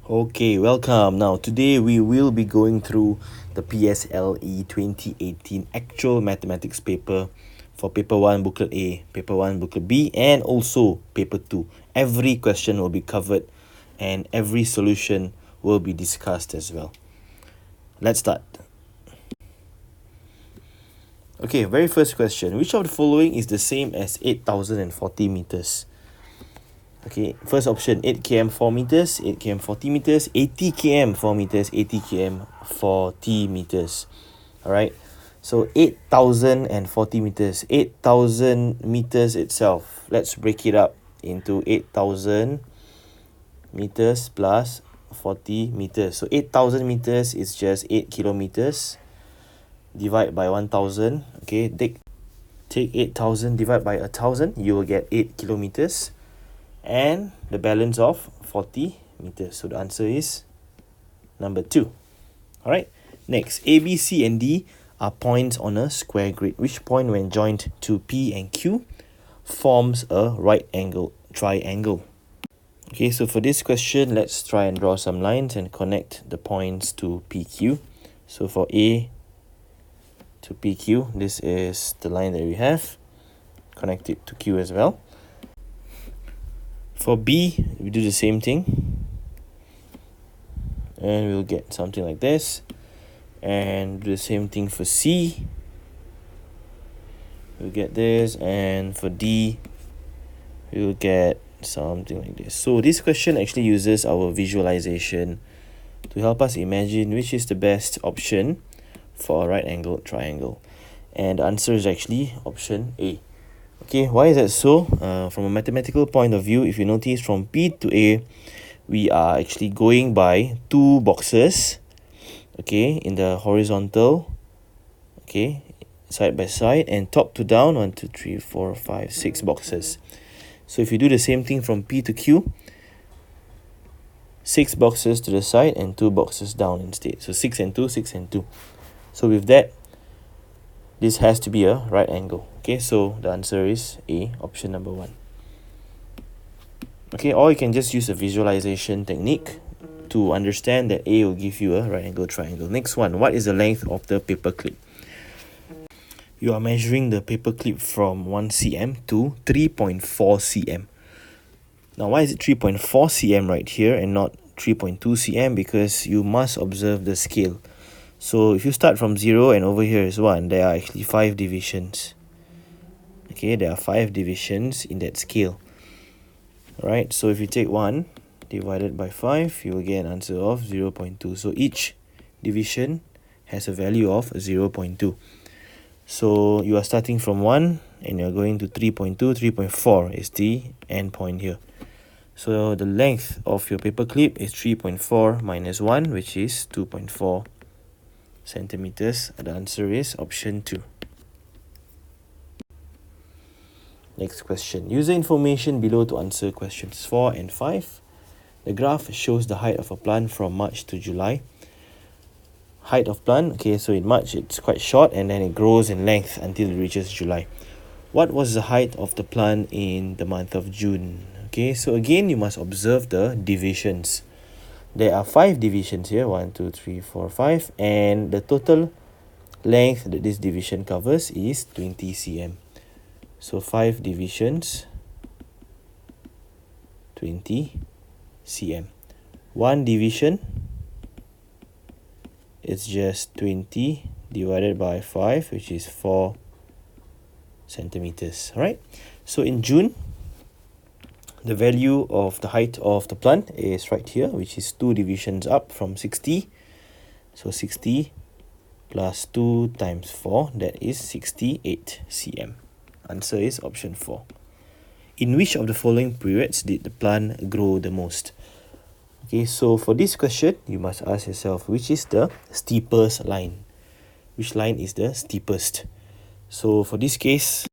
Okay, welcome. Now, today we will be going through the PSLE 2018 actual mathematics paper for paper 1 booklet A, paper 1 booklet B, and also paper 2. Every question will be covered and every solution will be discussed as well. Let's start. Okay, very first question. Which of the following is the same as 8,040 meters? Okay, first option 8 km 4 meters, 8 km 40 meters, 80 km 4 meters, 80 km 40 meters. Alright, so 8,040 meters, 8,000 meters itself. Let's break it up into 8,000 meters plus 40 meters. So 8,000 meters is just 8 kilometers. Divide by 1,000. Okay, take 8,000 divide by 1,000. You will get 8 kilometers. And the balance of 40 meters. So the answer is number 2. Alright, next, A, B, C, and D are points on a square grid. Which point, when joined to P and Q, forms a right angle triangle? Okay, so for this question, let's try and draw some lines and connect the points to PQ. So for A to PQ, this is the line that we have. Connect it to Q as well. For B, we do the same thing. And we'll get something like this. And do the same thing for C. We'll get this. And for D, we'll get something like this. So this question actually uses our visualization to help us imagine which is the best option for a right angled triangle. And the answer is actually option A. Okay, why is that so? From a mathematical point of view, if you notice, from P to A, we are actually going by 2 boxes, okay, in the horizontal, okay, side by side, and top to down, 1, 2, 3, 4, 5, 6 boxes. So if you do the same thing from P to Q, 6 boxes to the side and 2 boxes down instead. So 6 and 2, 6 and 2. So with that, this has to be a right angle. Okay, so the answer is A, option number 1. Okay, or you can just use a visualization technique to understand that A will give you a right angle triangle. Next one, what is the length of the paper clip? You are measuring the paper clip from 1 cm to 3.4 cm. Now, why is it 3.4 cm right here and not 3.2 cm? Because you must observe the scale. So if you start from 0 and over here is 1, there are actually 5 divisions. Okay, there are 5 divisions in that scale. Alright, so if you take 1 divided by 5, you will get an answer of 0.2. So each division has a value of 0.2. So you are starting from 1 and you're going to 3.2, 3.4 is the end point here. So the length of your paper clip is 3.4 minus 1, which is 2.4 centimeters. The answer is option 2. Next question. Use the information below to answer questions 4 and 5. The graph shows the height of a plant from March to July. Height of plant, okay, so in March it's quite short and then it grows in length until it reaches July. What was the height of the plant in the month of June? Okay, so again you must observe the divisions. There are 5 divisions here, 1, 2, 3, 4, 5, and the total length that this division covers is 20 cm. So 5 divisions, 20 cm. 1 division, it's just 20 divided by 5, which is 4 centimeters. Alright, so in June, the value of the height of the plant is right here, which is 2 divisions up from 60. So 60 plus 2 times 4, that is 68 cm. Answer is option 4. In which of the following periods did the plant grow the most? Okay, so for this question, you must ask yourself, which is the steepest line? Which line is the steepest? So for this case,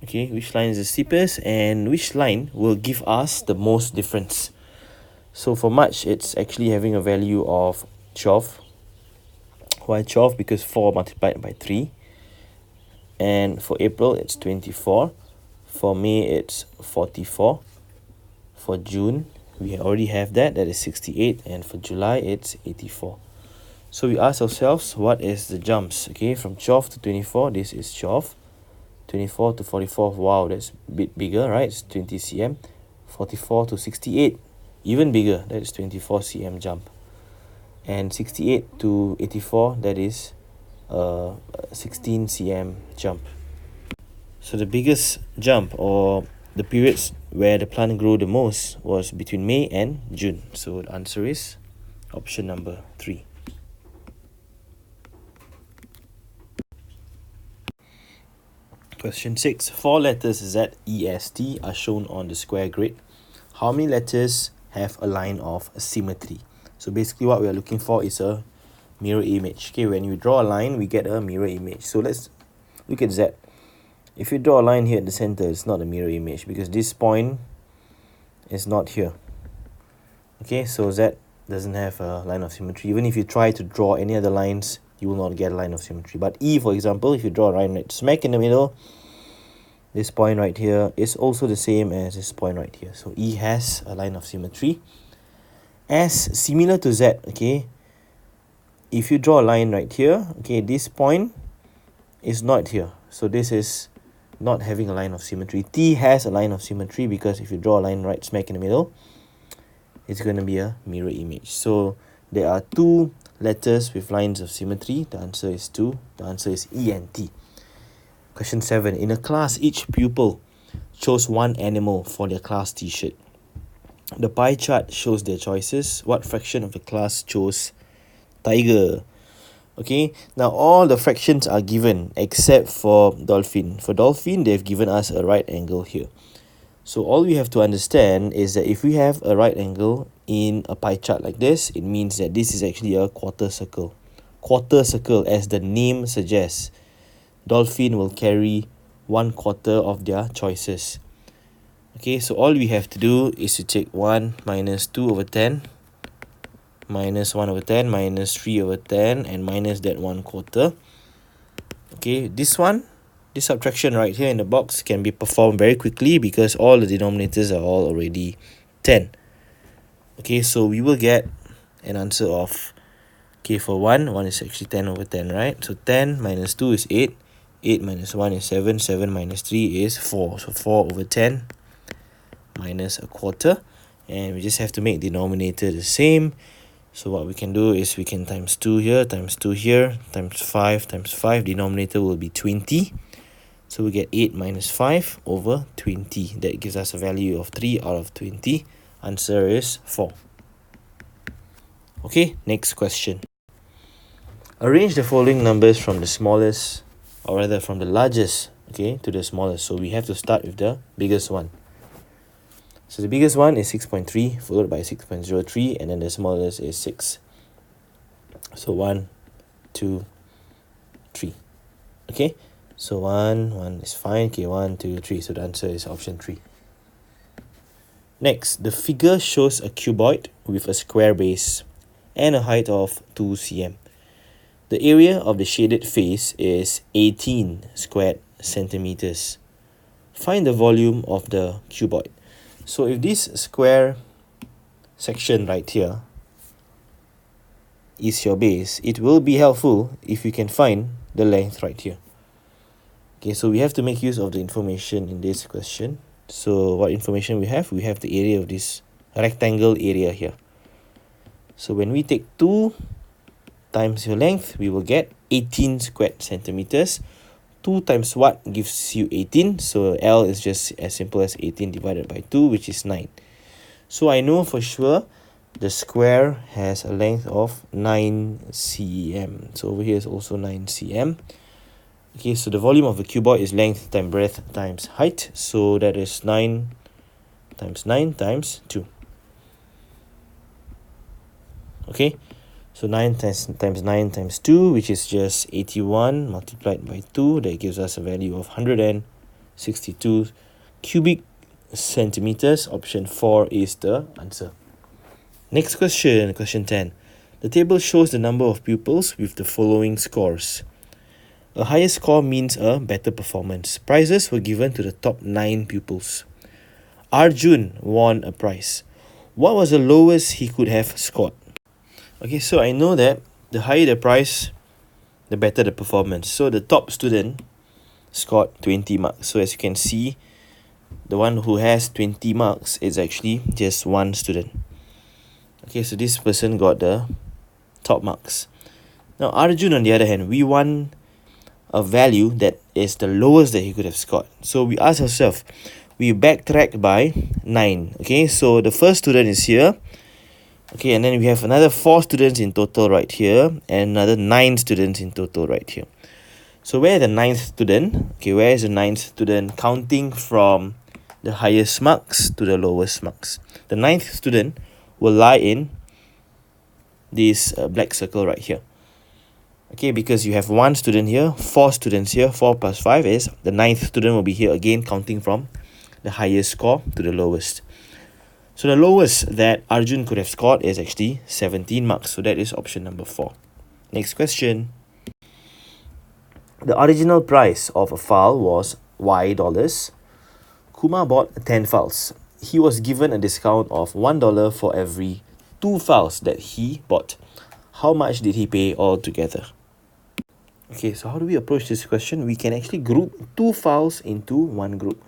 okay, which line is the steepest and which line will give us the most difference? So for March, it's actually having a value of 12. Why 12? Because 4 multiplied by 3. And for April, it's 24. For May, it's 44. For June, we already have that is 68, and for July it's 84. So we ask ourselves, what is the jumps? Okay, from 12 to 24, this is 12. 24 to 44, wow, that's a bit bigger, right? It's 20 cm. 44 to 68, even bigger, that is 24 cm jump. And 68 to 84, that is 16 cm jump. So the biggest jump, or the periods where the plant grew the most, was between May and June. So the answer is option number 3. Question 6. 4 letters ZEST are shown on the square grid. How many letters have a line of symmetry? So basically what we are looking for is a mirror image. Okay, when you draw a line, we get a mirror image. So let's look at Z. If you draw a line here at the center, it's not a mirror image because this point is not here. Okay, so Z doesn't have a line of symmetry. Even if you try to draw any other lines, you will not get a line of symmetry. But E, for example, if you draw a line right smack in the middle, this point right here is also the same as this point right here. So E has a line of symmetry. S, similar to Z, okay, if you draw a line right here, okay, this point is not here. So this is not having a line of symmetry. T has a line of symmetry because if you draw a line right smack in the middle, it's going to be a mirror image. So there are 2 letters with lines of symmetry. The answer is 2. The answer is E and T. Question 7. In a class, each pupil chose one animal for their class t-shirt. The pie chart shows their choices. What fraction of the class chose tiger? Okay, now all the fractions are given except for dolphin. For dolphin, they've given us a right angle here. So all we have to understand is that if we have a right angle in a pie chart like this, it means that this is actually a quarter circle. Quarter circle, as the name suggests, dolphin will carry 1/4 of their choices. Okay, so all we have to do is to take 1 minus 2 over 10, minus 1 over 10, minus 3 over 10, and minus that 1/4. Okay, this subtraction right here in the box can be performed very quickly because all the denominators are all already 10. Okay, so we will get an answer of, okay, for 1 is actually 10 over 10, right? So 10 minus 2 is 8, 8 minus 1 is 7, 7 minus 3 is 4. So 4 over 10 minus 1/4, and we just have to make denominator the same. So what we can do is we can times 2 here, times 2 here, times 5, times 5. Denominator will be 20. So we get 8 minus 5 over 20. That gives us a value of 3 out of 20. Answer is 4. Okay, next question. Arrange the following numbers from the smallest, or rather from the largest, okay, to the smallest. So we have to start with the biggest one. So the biggest one is 6.3, followed by 6.03, and then the smallest is 6. So 1, 2, 3. Okay, so 1 is fine. Okay, 1, 2, 3. So the answer is option 3. Next, the figure shows a cuboid with a square base and a height of 2 cm. The area of the shaded face is 18 squared centimeters. Find the volume of the cuboid. So if this square section right here is your base, it will be helpful if you can find the length right here. Okay, so we have to make use of the information in this question. So what information we have? We have the area of this rectangle area here. So when we take 2 times your length, we will get 18 squared centimeters. 2 times what gives you 18? So L is just as simple as 18 divided by 2, which is 9. So I know for sure the square has a length of 9 cm. So over here is also 9 cm. Okay, so the volume of the cuboid is length times breadth times height. So that is 9 times 9 times 2. Okay, so 9 times 9 times 2, which is just 81 multiplied by 2. That gives us a value of 162 cubic centimeters. Option 4 is the answer. Next question, question 10. The table shows the number of pupils with the following scores. A higher score means a better performance. Prizes were given to the top 9 pupils. Arjun won a prize. What was the lowest he could have scored? Okay, so I know that the higher the price, the better the performance. So the top student scored 20 marks. So as you can see, the one who has 20 marks is actually just one student. Okay, so this person got the top marks. Now Arjun, on the other hand, we want a value that is the lowest that he could have scored. So we ask ourselves, we backtrack by 9. Okay, so the first student is here. Okay, and then we have another 4 students in total right here, and another 9 students in total right here. So where is the 9th student? Okay, where is the 9th student counting from the highest marks to the lowest marks? The 9th student will lie in this black circle right here. Okay, because you have 1 student here, 4 students here, 4 plus 5 is the 9th student will be here again, counting from the highest score to the lowest. So the lowest that Arjun could have scored is actually 17 marks. So that is option number 4. Next question. The original price of a file was $Y. Kumar bought 10 files. He was given a discount of $1 for every 2 files that he bought. How much did he pay altogether? Okay, so how do we approach this question? We can actually group 2 files into one group.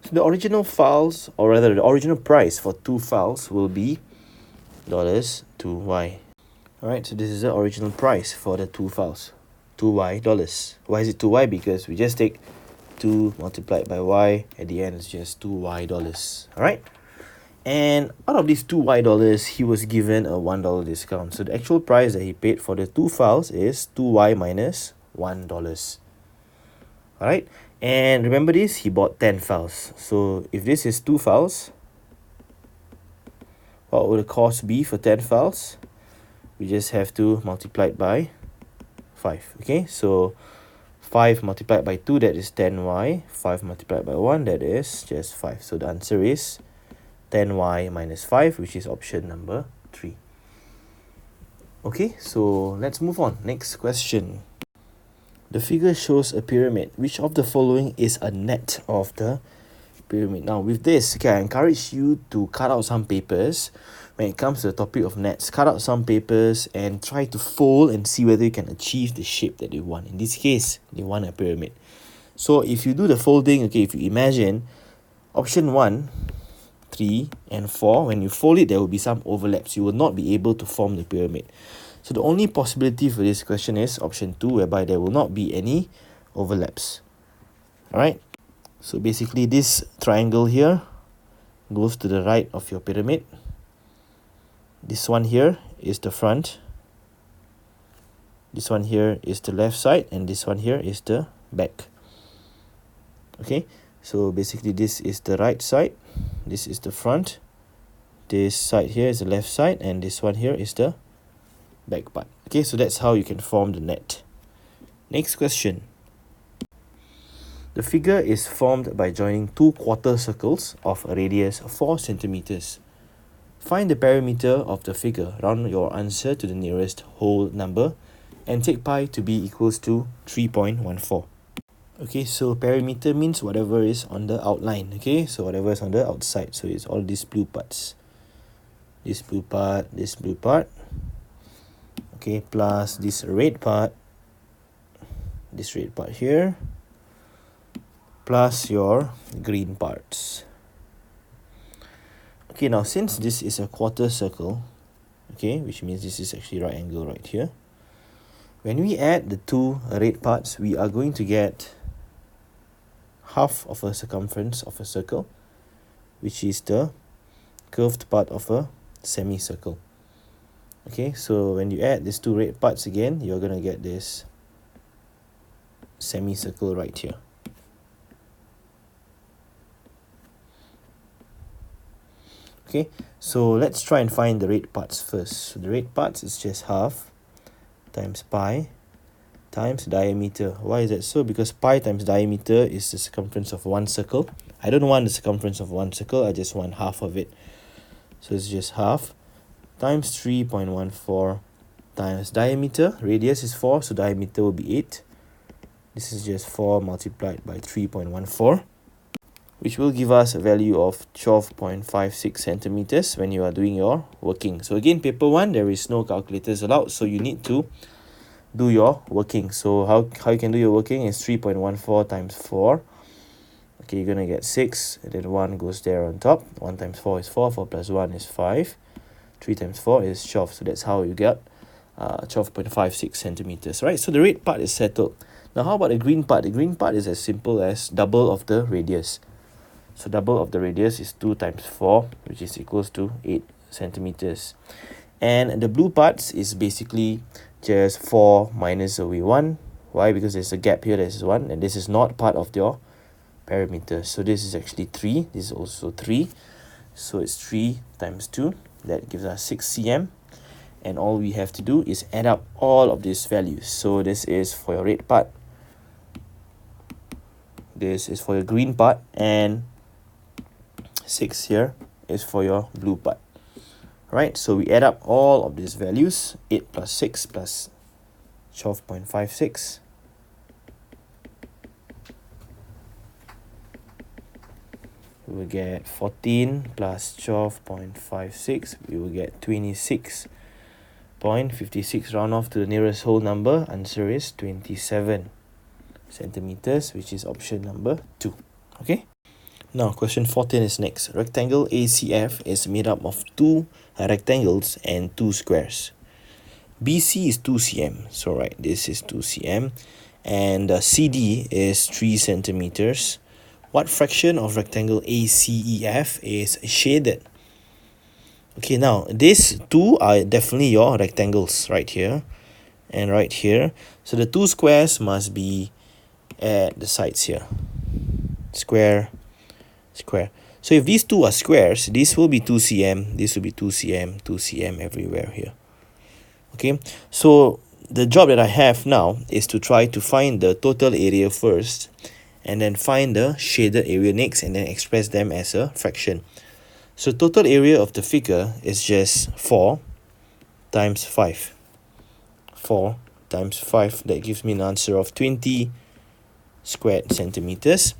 So the original files, or rather the original price for 2 files will be dollars to Y. Alright, so this is the original price for the 2 files. 2Y dollars. Why is it 2Y? Because we just take 2 multiplied by Y. At the end, it's just 2Y dollars. Alright? And out of these 2Y dollars, he was given a $1 discount. So the actual price that he paid for the 2 files is 2Y minus $1. Alright? And remember this, he bought 10 files. So if this is 2 files, what would the cost be for 10 files? We just have to multiply it by 5. Okay, so 5 multiplied by 2, that is 10y. 5 multiplied by 1, that is just 5. So the answer is 10y minus 5, which is option number 3. Okay, so let's move on. Next question. The figure shows a pyramid. Which of the following is a net of the pyramid? Now with this, okay, I encourage you to cut out some papers. When it comes to the topic of nets, cut out some papers and try to fold and see whether you can achieve the shape that you want. In this case, they want a pyramid. So if you do the folding, okay, if you imagine option 1, 3 and 4, when you fold it, there will be some overlaps. You will not be able to form the pyramid. So the only possibility for this question is option 2, whereby there will not be any overlaps. Alright, so basically this triangle here goes to the right of your pyramid. This one here is the front. This one here is the left side, and this one here is the back. Okay, so basically this is the right side, this is the front, this side here is the left side, and this one here is the back part. Okay, so that's how you can form the net. Next question. The figure is formed by joining 2 quarter circles of a radius 4 centimeters. Find the perimeter of the figure. Round your answer to the nearest whole number and take pi to be equals to 3.14. Okay, so perimeter means whatever is on the outline. Okay, so whatever is on the outside. So it's all these blue parts. This blue part, this blue part. Okay, plus this red part. This red part here. Plus your green parts. Okay, now since this is a quarter circle, okay, which means this is actually right angle right here. When we add the 2 red parts, we are going to get half of a circumference of a circle, which is the curved part of a semicircle. Okay, so when you add these 2 red parts again, you're going to get this semicircle right here. Okay, so let's try and find the red parts first. So the red parts is just half times pi times diameter. Why is that so? Because pi times diameter is the circumference of one circle. I don't want the circumference of one circle, I just want half of it. So it's just half times 3.14 times diameter. Radius is 4, so diameter will be 8. This is just 4 multiplied by 3.14. which will give us a value of 12.56 centimeters when you are doing your working. So again, paper 1, there is no calculators allowed, so you need to do your working. So how you can do your working is 3.14 times 4. Okay, you're going to get 6, and then 1 goes there on top. 1 times 4 is 4, 4 plus 1 is 5. 3 times 4 is 12, so that's how you get 12.56 centimeters, right? So the red part is settled. Now how about the green part? The green part is as simple as double of the radius. So double of the radius is 2 times 4, which is equals to 8 centimeters. And the blue parts is basically just 4 minus away 1. Why? Because there's a gap here, this is 1, and this is not part of your parameter. So this is actually 3, this is also 3. So it's 3 times 2, that gives us 6 cm. And all we have to do is add up all of these values. So this is for your red part, this is for your green part, and 6 here is for your blue part. Right, so we add up all of these values, 8 plus 6 plus 12.56. We will get 14 plus 12.56, we will get 26.56. Round off to the nearest whole number, answer is 27 centimeters, which is option number 2. Okay, now question 14 is next. Rectangle ACF is made up of 2 rectangles and 2 squares. BC is 2 cm, so right, this is 2 cm, and CD is 3 centimeters. What fraction of rectangle ACEF is shaded? Okay, now these 2 are definitely your rectangles right here and right here. So the 2 squares must be at the sides here. Square, square. So if these 2 are squares, this will be 2 cm, this will be 2 cm, 2 cm everywhere here. Okay, so the job that I have now is to try to find the total area first, and then find the shaded area next, and then express them as a fraction. So total area of the figure is just 4 times 5. 4 times 5, that gives me an answer of 20 squared centimeters.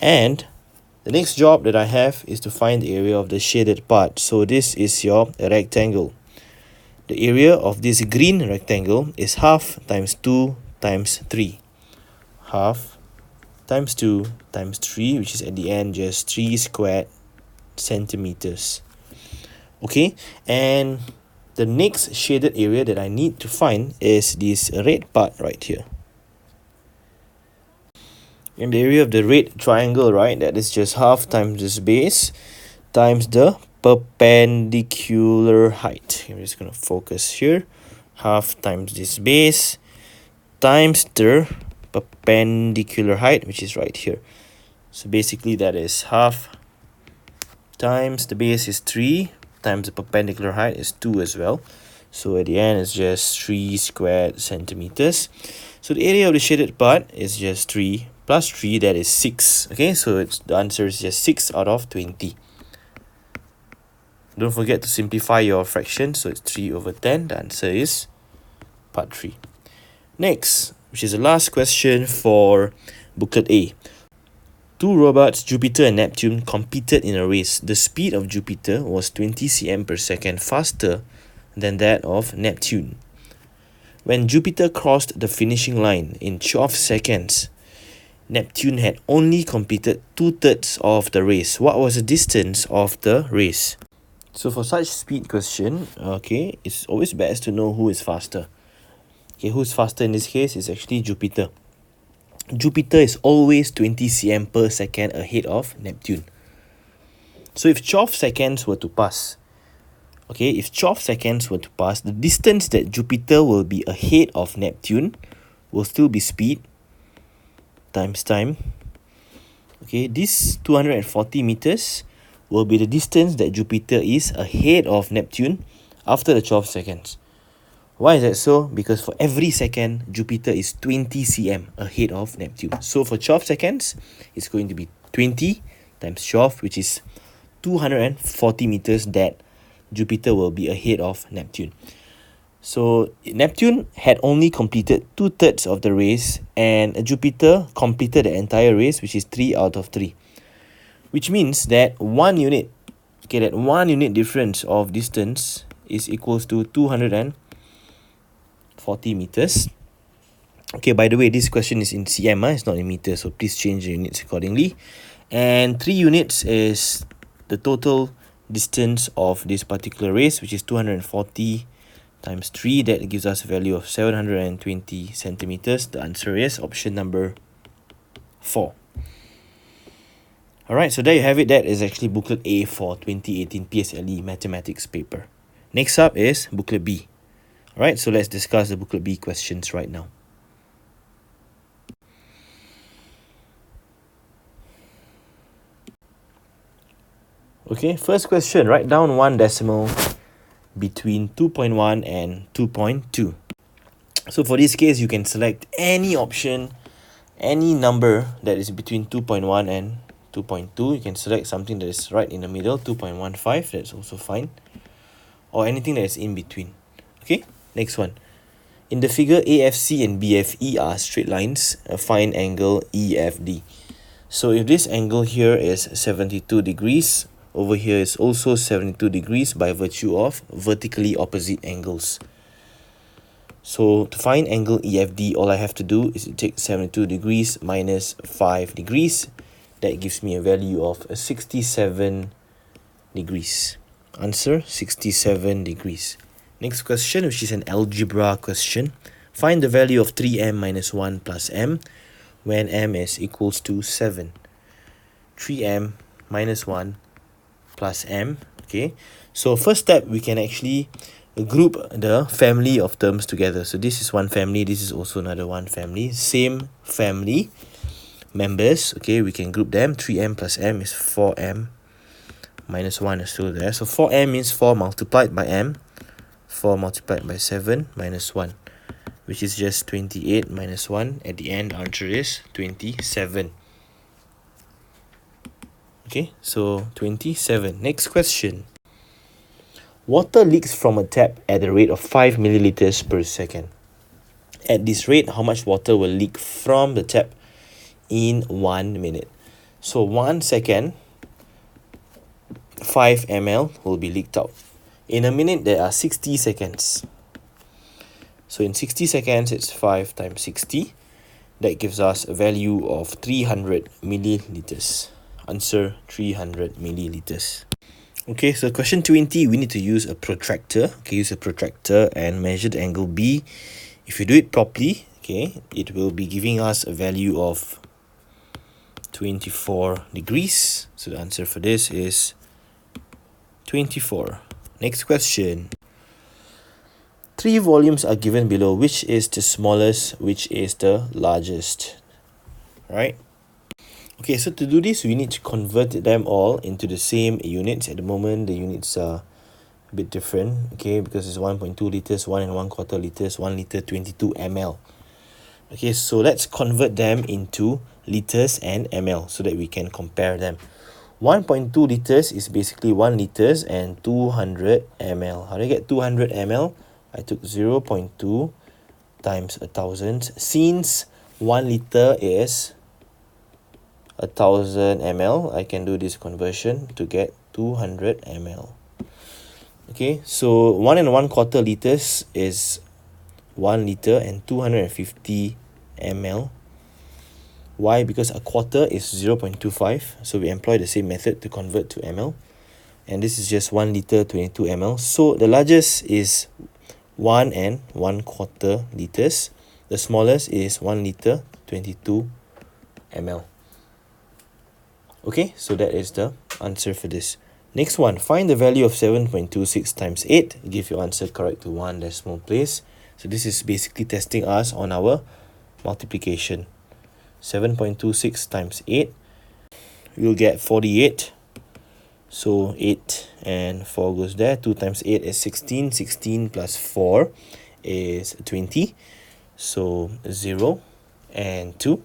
And the next job that I have is to find the area of the shaded part. So this is your rectangle. The area of this green rectangle is half times 2 times 3. Half times 2 times 3, which is at the end just 3 squared centimeters. Okay, and the next shaded area that I need to find is this red part right here. In the area of the red triangle, right, that is just half times this base times the perpendicular height. I'm just going to focus here. Half times this base times the perpendicular height, which is right here. So basically that is half times the base is 3 times the perpendicular height is 2 as well. So at the end it's just 3 squared centimeters. So the area of the shaded part is just 3 plus 3, that is 6. Okay, so the answer is just 6 out of 20. Don't forget to simplify your fraction, so it's 3 over 10. The answer is part 3. Next, which is the last question for booklet A. 2 robots, Jupiter and Neptune, competed in a race. The speed of Jupiter was 20 cm per second faster than that of Neptune. When Jupiter crossed the finishing line in 12 seconds, Neptune had only completed 2/3 of the race. What was the distance of the race? So for such speed question, okay, it's always best to know who is faster. Okay, who's faster in this case is actually Jupiter. Jupiter is always 20 cm per second ahead of Neptune. So if 12 seconds were to pass, okay, if 12 seconds were to pass, the distance that Jupiter will be ahead of Neptune will still be speed times time. Okay, this 240 meters will be the distance that Jupiter is ahead of Neptune after the 12 seconds. Why is that so? Because for every second, Jupiter is 20 cm ahead of Neptune. So for 12 seconds, it's going to be 20 times 12, which is 240 meters that Jupiter will be ahead of Neptune. So Neptune had only completed 2/3 of the race, and Jupiter completed the entire race, which is 3 out of 3. which means that 1 unit, okay, that 1 unit difference of distance is equals to 240 meters. Okay, by the way, this question is in cm, it's not in meters, so please change the units accordingly. And 3 units is the total distance of this particular race, which is 240 times 3. That gives us a value of 720 centimeters. The answer is option number 4. Alright, so there you have it. That is actually booklet A for 2018 PSLE mathematics paper. Next up is booklet B. Alright, so let's discuss the booklet B questions right now. Okay, first question, write down one decimal between 2.1 and 2.2. So for this case, you can select any option, any number that is between 2.1 and 2.2. You can select something that is right in the middle, 2.15, that's also fine. Or anything that is in between. Okay, next one. In the figure, AFC and BFE are straight lines. Find angle EFD. So if this angle here is 72 degrees, over here is also 72 degrees by virtue of vertically opposite angles. So to find angle EFD, all I have to do is to take 72 degrees minus 5 degrees. That gives me a value of 67 degrees. Answer, 67 degrees. Next question, which is an algebra question. Find the value of 3m minus 1 plus m when m is equals to 7. 3m minus 1 plus m. Okay, so first step, we can actually group the family of terms together. So this is one family, this is also another one family, same family members. Okay, we can group them. 3m plus m is 4m minus 1 is still there. So 4m means 4 multiplied by m. 4 multiplied by 7 minus 1, which is just 28 minus 1. At the end, the answer is 27. Okay, so 27. Next question. Water leaks from a tap at the rate of 5 milliliters per second. At this rate, how much water will leak from the tap in 1 minute? So 1 second, 5 ml will be leaked out. In a minute, there are 60 seconds. So in 60 seconds, it's 5 times 60. That gives us a value of 300 milliliters. Answer, 300 milliliters. Okay, so question 20, we need to use a protractor. Okay, use a protractor and measure the angle B. If you do it properly, okay, it will be giving us a value of 24 degrees. So the answer for this is 24. Next question. 3 volumes are given below. Which is the smallest? Which is the largest? Right? Okay, so to do this, we need to convert them all into the same units. At the moment, the units are a bit different, okay, because it's 1.2 liters, 1 and 1/4 liters, 1 liter, 22 ml. Okay, so let's convert them into liters and ml so that we can compare them. 1.2 liters is basically 1 liters and 200 ml. How do I get 200 ml? I took 0.2 times 1,000. Since 1 liter is 1,000 ml, I can do this conversion to get 200 ml. Okay, so 1 and 1/4 liters is 1 liter and 250 ml. Why? Because a quarter is 0.25, so we employ the same method to convert to ml. And this is just 1 liter, 22 ml. So the largest is 1 and 1/4 liters. The smallest is 1 liter, 22 ml. Okay, so that is the answer for this. Next one, find the value of 7.26 times 8. Give your answer correct to 1 decimal place. So this is basically testing us on our multiplication. 7.26 times 8, we'll get 48. So 8 and 4 goes there. 2 times 8 is 16. 16 plus 4 is 20. So 0 and 2.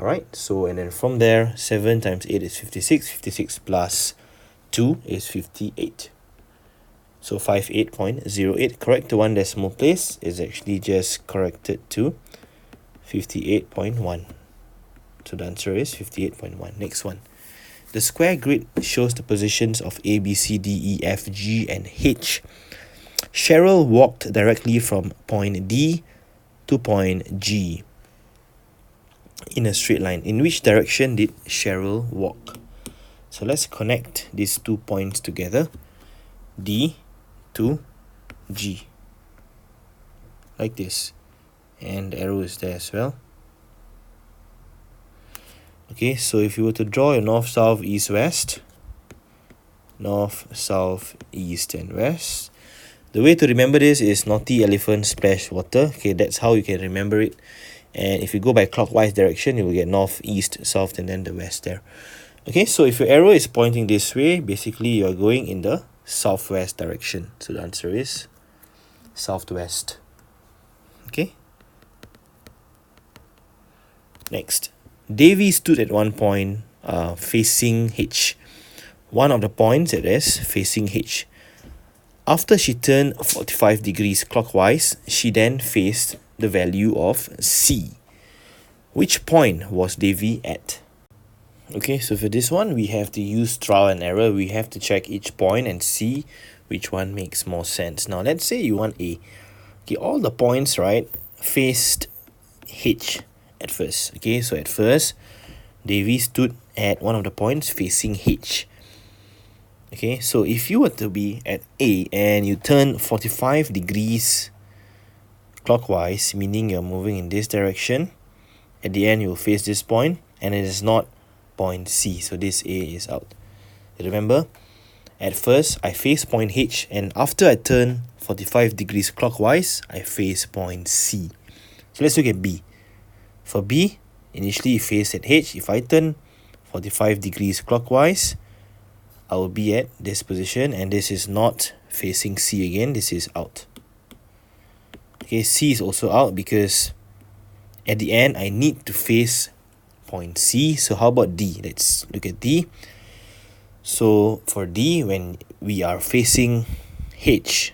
Alright, so and then from there, 7 times 8 is 56. 56 plus 2 is 58. So 58.08. Correct to 1 decimal place is actually just corrected to 58.1. So the answer is 58.1. Next one. The square grid shows the positions of A, B, C, D, E, F, G, and H. Cheryl walked directly from point D to point G in a straight line. In which direction did Cheryl walk? So let's connect these 2 points together. D to G. Like this. And the arrow is there as well. Okay, so if you were to draw your north, south, east, west, north, south, east, and west, the way to remember this is naughty elephant splash water. Okay, that's how you can remember it. And if you go by clockwise direction, you will get north, east, south, and then the west there. Okay, so if your arrow is pointing this way, basically you are going in the southwest direction. So the answer is southwest. Okay. Next. Devi stood at one point facing H. One of the points it is facing H. After she turned 45 degrees clockwise, she then faced the value of C. Which point was Devi at? Okay, so for this one, we have to use trial and error. We have to check each point and see which one makes more sense. Now, let's say you want A. Okay, all the points, right, faced H at first. Okay, so at first, Devi stood at one of the points facing H. Okay, so if you were to be at A and you turn 45 degrees clockwise, meaning you're moving in this direction, at the end you will face this point, and it is not point C, so this A is out. Remember, at first I face point H, and after I turn 45 degrees clockwise, I face point C. So let's look at B. For B, initially you face at H. If I turn 45 degrees clockwise, I will be at this position, and this is not facing C again, this is out. Okay, C is also out because at the end I need to face point C. So how about D? Let's look at D. So for D, when we are facing H,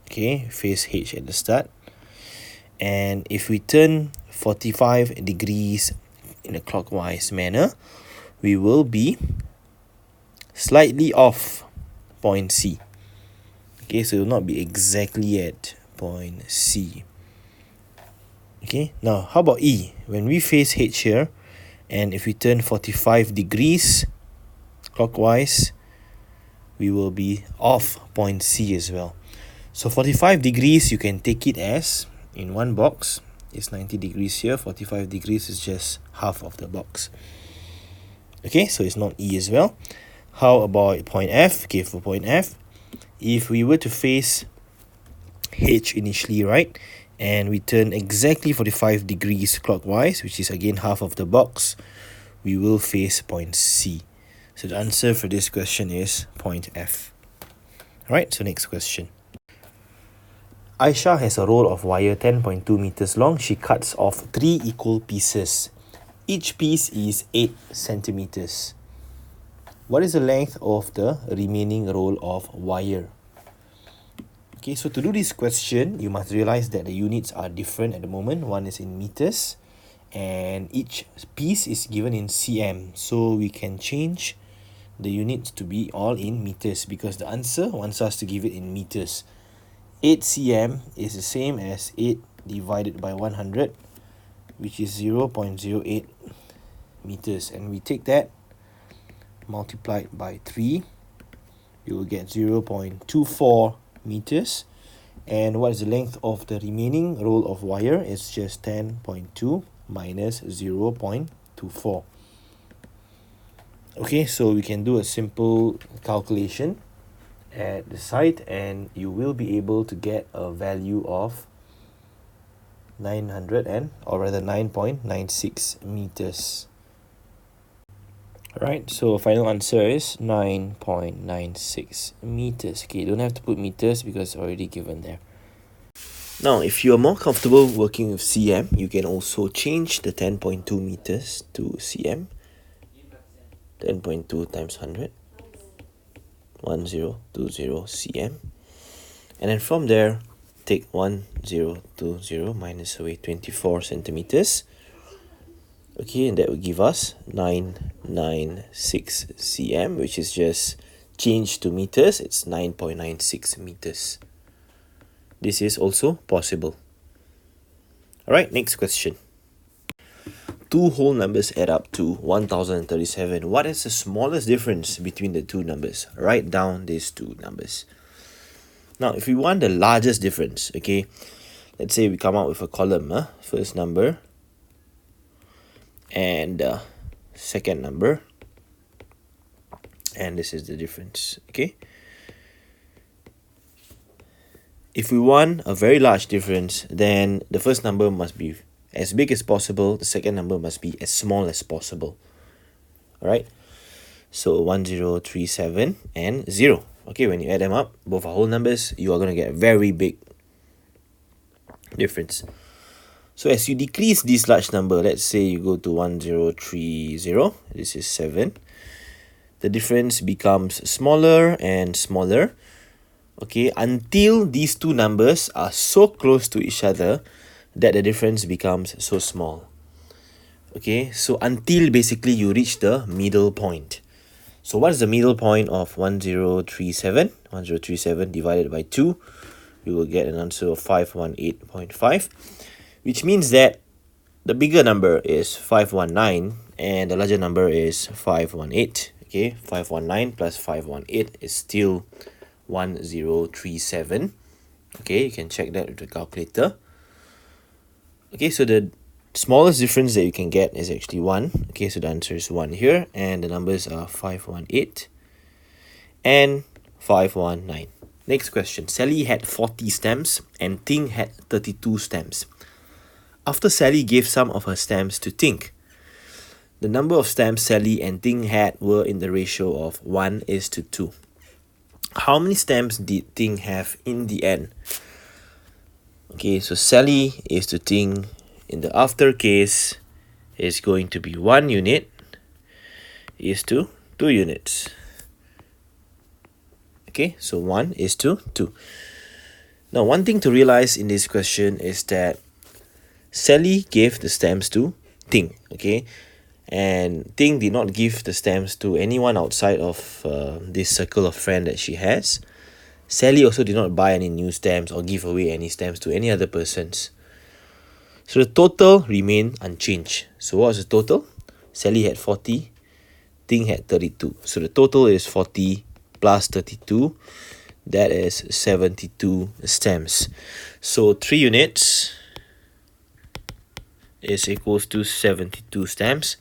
okay, face H at the start, and if we turn 45 degrees in a clockwise manner, we will be slightly off point C. Okay, so it will not be exactly at point C. Okay, now how about E? When we face H here, and if we turn 45 degrees clockwise, we will be off point C as well. So 45 degrees, you can take it as, in one box, it's 90 degrees here, 45 degrees is just half of the box. Okay, so it's not E as well. How about point F? Okay, for point F, if we were to face H initially, right, and we turn exactly 45 degrees clockwise, which is again half of the box, we will face point C. So the answer for this question is point F. Alright, so next question. Aisha has a roll of wire 10.2 meters long. She cuts off 3 equal pieces. Each piece is 8 centimeters. What is the length of the remaining roll of wire? Okay, so to do this question, you must realize that the units are different at the moment. One is in meters, and each piece is given in cm. So we can change the units to be all in meters because the answer wants us to give it in meters. 8 cm is the same as 8 divided by 100, which is 0.08 meters. And we take that, multiplied by 3, you will get 0.24 meters. And what is the length of the remaining roll of wire? It's just 10.2 minus 0.24. Okay, so we can do a simple calculation at the side, and you will be able to get a value of 9.96 meters. Alright, so final answer is 9.96 meters. Okay, you don't have to put meters because it's already given there. Now, if you are more comfortable working with cm, you can also change the 10.2 meters to cm. 10.2 times 100. 1020 cm. And then from there, take 1020 minus away 24 centimeters. Okay, and that will give us 996 cm, which is just changed to meters. It's 9.96 meters. This is also possible. Alright, next question. Two whole numbers add up to 1037. What is the smallest difference between the two numbers? Write down these two numbers. Now, if we want the largest difference, okay, let's say we come out with a column, first number and second number, and this is the difference, okay. If we want a very large difference, then the first number must be as big as possible, the second number must be as small as possible. Alright, so 1037 and 0. Okay, when you add them up, both are whole numbers, you are going to get a very big difference. So as you decrease this large number, let's say you go to 1030, this is 7, the difference becomes smaller and smaller, okay, until these two numbers are so close to each other that the difference becomes so small. Okay, so until basically you reach the middle point. So what is the middle point of 1037? 1037 divided by 2, we will get an answer of 518.5, which means that the bigger number is 519 and the larger number is 518. Okay, 519 plus 518 is still 1037. Okay, you can check that with the calculator. Okay, so the smallest difference that you can get is actually 1. Okay, so the answer is 1 here, and the numbers are 518 and 519. Next question. Sally had 40 stamps and Ting had 32 stamps. After Sally gave some of her stamps to Ting, the number of stamps Sally and Ting had were in the ratio of 1:2. How many stamps did Ting have in the end? Okay, so Sally is to Ting in the after case is going to be 1 unit is to 2 units. Okay, so 1:2. Now, one thing to realize in this question is that Sally gave the stamps to Ting, okay? And Ting did not give the stamps to anyone outside of this circle of friends that she has. Sally also did not buy any new stamps or give away any stamps to any other persons. So the total remained unchanged. So what was the total? Sally had 40, Ting had 32. So the total is 40 plus 32. That is 72 stamps. So 3 units is equals to 72 stamps.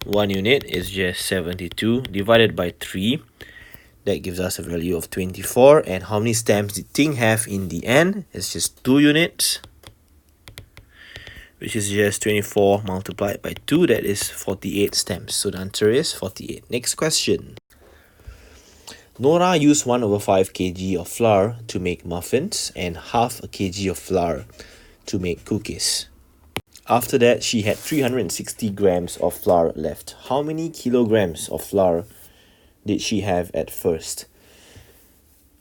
1 unit is just 72 divided by 3. That gives us a value of 24. And how many stamps did Ting have in the end? It's just 2 units, which is just 24 multiplied by 2. That is 48 stamps. So the answer is 48. Next question. Nora used 1/5 kg of flour to make muffins and half a kg of flour to make cookies. After that, she had 360 grams of flour left. How many kilograms of flour did she have at first?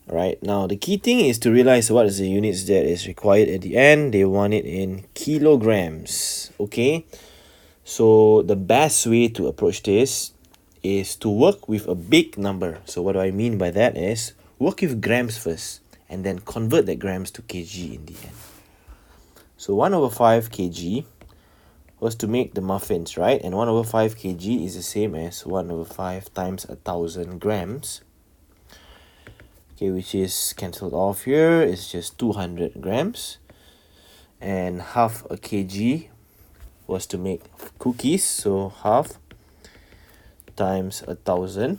Alright, now the key thing is to realize what is the units that is required at the end. They want it in kilograms. Okay, so the best way to approach this is to work with a big number. So what do I mean by that is work with grams first and then convert the grams to kg in the end. So 1/5 kg was to make the muffins, right? And 1/5 kg is the same as 1/5 times 1,000 grams. Okay, which is cancelled off here. It's just 200 grams. And half a kg was to make cookies. So half times 1,000.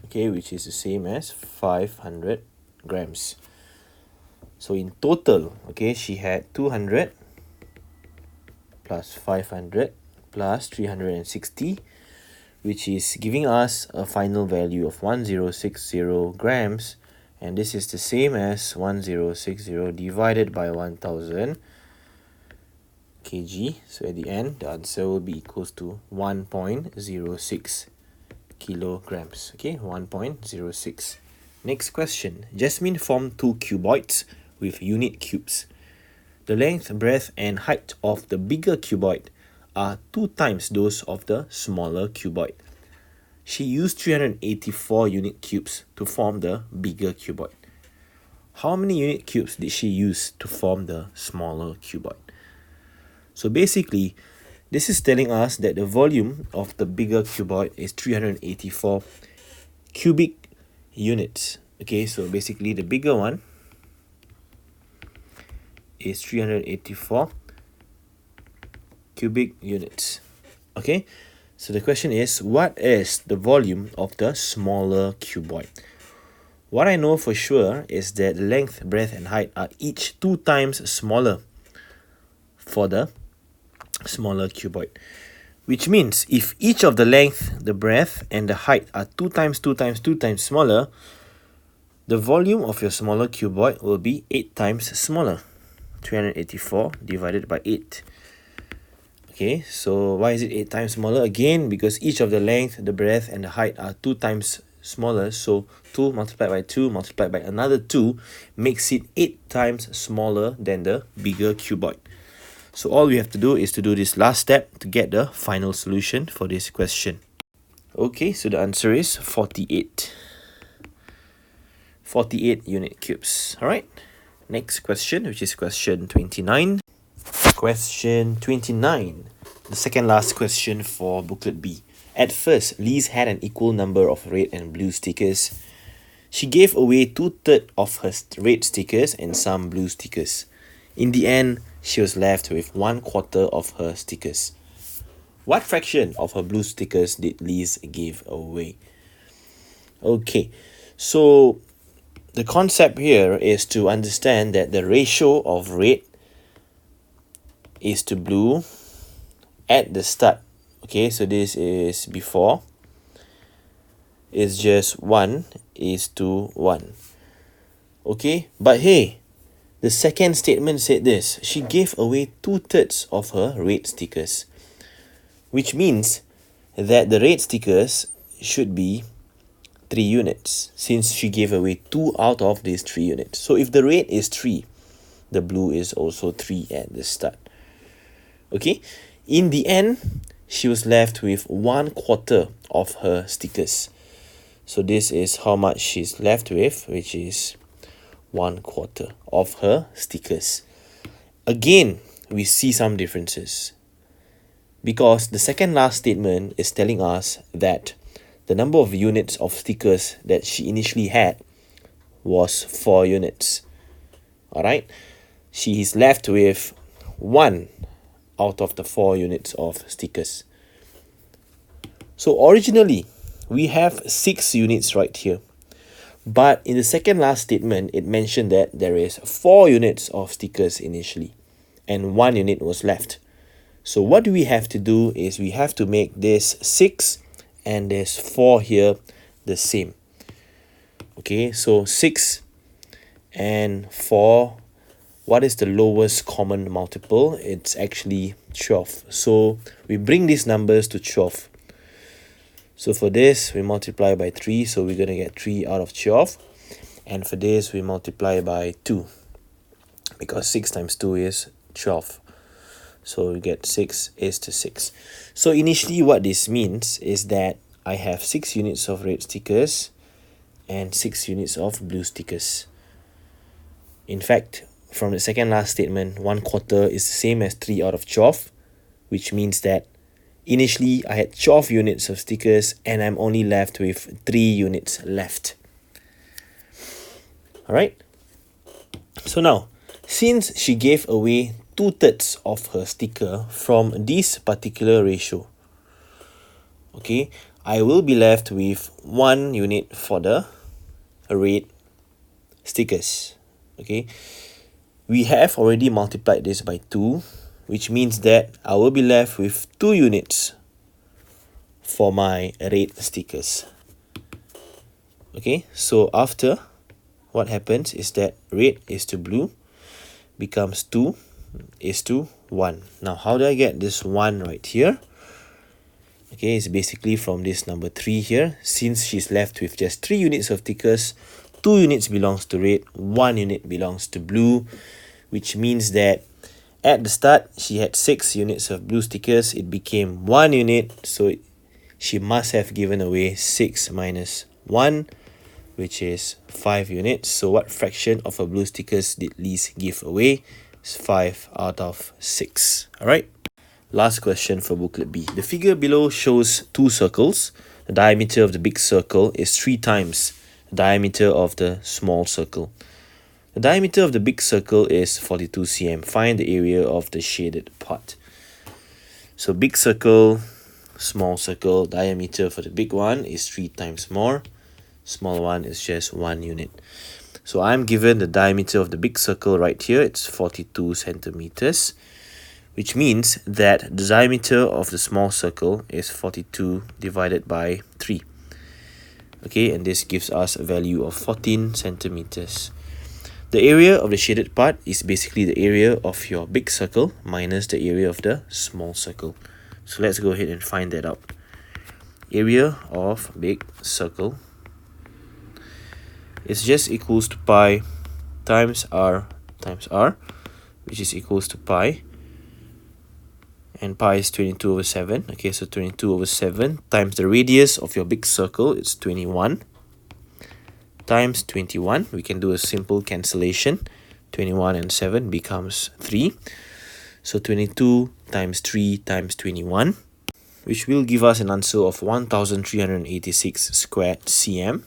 Okay, which is the same as 500 grams. So in total, okay, she had 200 plus 500 plus 360, which is giving us a final value of 1060 grams. And this is the same as 1060 divided by 1000 kg. So at the end, the answer will be equals to 1.06 kilograms. Okay, 1.06. Next question. Jasmine formed 2 cuboids with unit cubes. the length, breadth, and height of the bigger cuboid are 2 times those of the smaller cuboid. She used 384 unit cubes to form the bigger cuboid. How many unit cubes did she use to form the smaller cuboid? So basically, this is telling us that the volume of the bigger cuboid is 384 cubic units. Okay, so basically the bigger one is 384 cubic units. Okay, so the question is, what is the volume of the smaller cuboid? What I know for sure is that length, breadth, and height are each 2 times smaller for the smaller cuboid. Which means if each of the length, the breadth, and the height are 2 times 2 times 2 times smaller, the volume of your smaller cuboid will be 8 times smaller. 384 divided by 8. Okay, so why is it 8 times smaller? Again, because each of the length, the breadth, and the height are 2 times smaller. So 2 multiplied by 2 multiplied by another 2 makes it 8 times smaller than the bigger cuboid. So all we have to do is to do this last step to get the final solution for this question. Okay, so the answer is 48. 48 unit cubes. Alright, next question, which is question 29. Question 29, the second last question for booklet B. At first, Liz had an equal number of red and blue stickers. She gave away 2/3 of her red stickers and some blue stickers. In the end, she was left with 1/4 of her stickers. What fraction of her blue stickers did Liz give away? Okay, so the concept here is to understand that the ratio of red is to blue at the start. Okay, so this is before. It's just 1:1. Okay, but hey, the second statement said this. She gave away 2/3 of her red stickers, which means that the red stickers should be 3 units, since she gave away 2 out of these 3 units. So if the red is 3, the blue is also 3 at the start. Okay, in the end, she was left with 1/4 of her stickers. So this is how much she's left with, which is 1/4 of her stickers. Again, we see some differences, because the second last statement is telling us that the number of units of stickers that she initially had was 4 units. Alright, she is left with 1 out of the 4 units of stickers. So originally, we have 6 units right here. But in the second last statement, it mentioned that there is 4 units of stickers initially, and 1 unit was left. So what we have to do is we have to make this 6 and this 4 here the same. Okay, so 6 and 4, what is the lowest common multiple? It's actually 12. So we bring these numbers to 12. So for this, we multiply by 3. So we're going to get 3 out of 12. And for this, we multiply by 2. Because 6 times 2 is 12. So we get 6 is to 6. So initially what this means is that I have 6 units of red stickers and 6 units of blue stickers. In fact, from the second last statement, 1/4 is the same as 3 out of 12, which means that initially I had 12 units of stickers and I'm only left with 3 units left. Alright, so now, since she gave away 2/3 of her sticker from this particular ratio, okay, I will be left with 1 unit for the red stickers. Okay, we have already multiplied this by 2, which means that I will be left with 2 units for my red stickers. Okay, so after, what happens is that red is to blue becomes 2 is to 1. Now, how do I get this 1 right here? Okay, it's basically from this number 3 here. Since she's left with just 3 units of stickers, 2 units belongs to red, 1 unit belongs to blue, which means that At the start, she had 6 units of blue stickers. It became 1 unit, so she must have given away 6 minus 1, which is 5 units. So what fraction of her blue stickers did Liz give away? It's 5 out of 6. Alright. Last question for booklet B. The figure below shows 2 circles. The diameter of the big circle is 3 times the diameter of the small circle. The diameter of the big circle is 42 cm. Find the area of the shaded part. So big circle, small circle, diameter for the big one is 3 times more. Small one is just 1 unit. So I'm given the diameter of the big circle right here. It's 42 centimeters, which means that the diameter of the small circle is 42 divided by 3. Okay, and this gives us a value of 14 centimeters. The area of the shaded part is basically the area of your big circle minus the area of the small circle. So let's go ahead and find that out. Area of big circle is just equals to pi times r, which is equals to pi. And pi is 22 over 7. Okay, so 22 over 7 times the radius of your big circle, it's 21. Times 21, we can do a simple cancellation. 21 and 7 becomes 3. So 22 times 3 times 21, which will give us an answer of 1386 squared cm.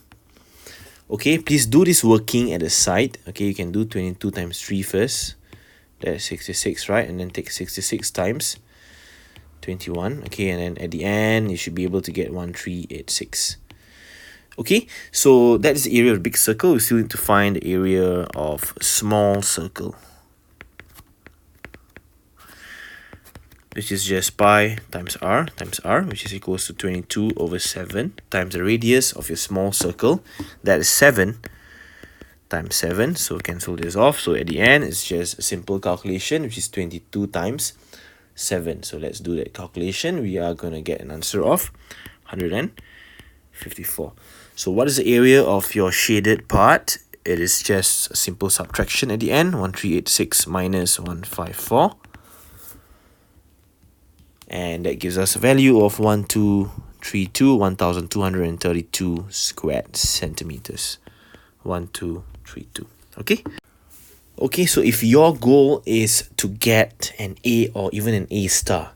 Okay, please do this working at the side. Okay, you can do 22 times 3 first. That's 66, right? And then take 66 times 21. Okay, and then at the end, you should be able to get 1386. Okay, so that is the area of big circle. We still need to find the area of small circle, which is just pi times r, which is equals to 22 over 7 times the radius of your small circle. That is 7 times 7. So cancel this off. So at the end, it's just a simple calculation, which is 22 times 7. So let's do that calculation. We are going to get an answer of 154. So what is the area of your shaded part? It is just a simple subtraction at the end. 1386 minus 154. And that gives us a value of 1232 squared centimeters. 1232. Okay? Okay, so if your goal is to get an A or even an A star,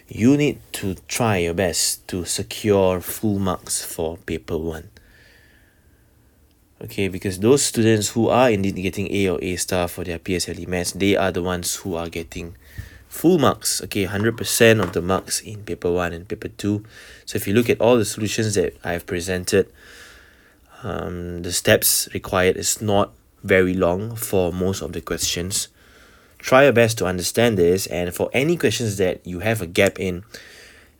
you need to try your best to secure full marks for paper 1. Okay, because those students who are indeed getting A or A star for their PSLE maths, they are the ones who are getting full marks. Okay, 100% of the marks in paper 1 and paper 2. So if you look at all the solutions that I have presented, the steps required is not very long for most of the questions. Try your best to understand this, and for any questions that you have a gap in,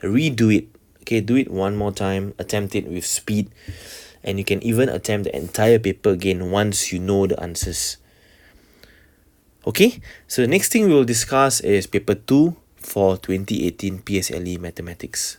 redo it. Okay, do it one more time, attempt it with speed, and you can even attempt the entire paper again once you know the answers. Okay, so the next thing we will discuss is paper 2 for 2018 PSLE Mathematics.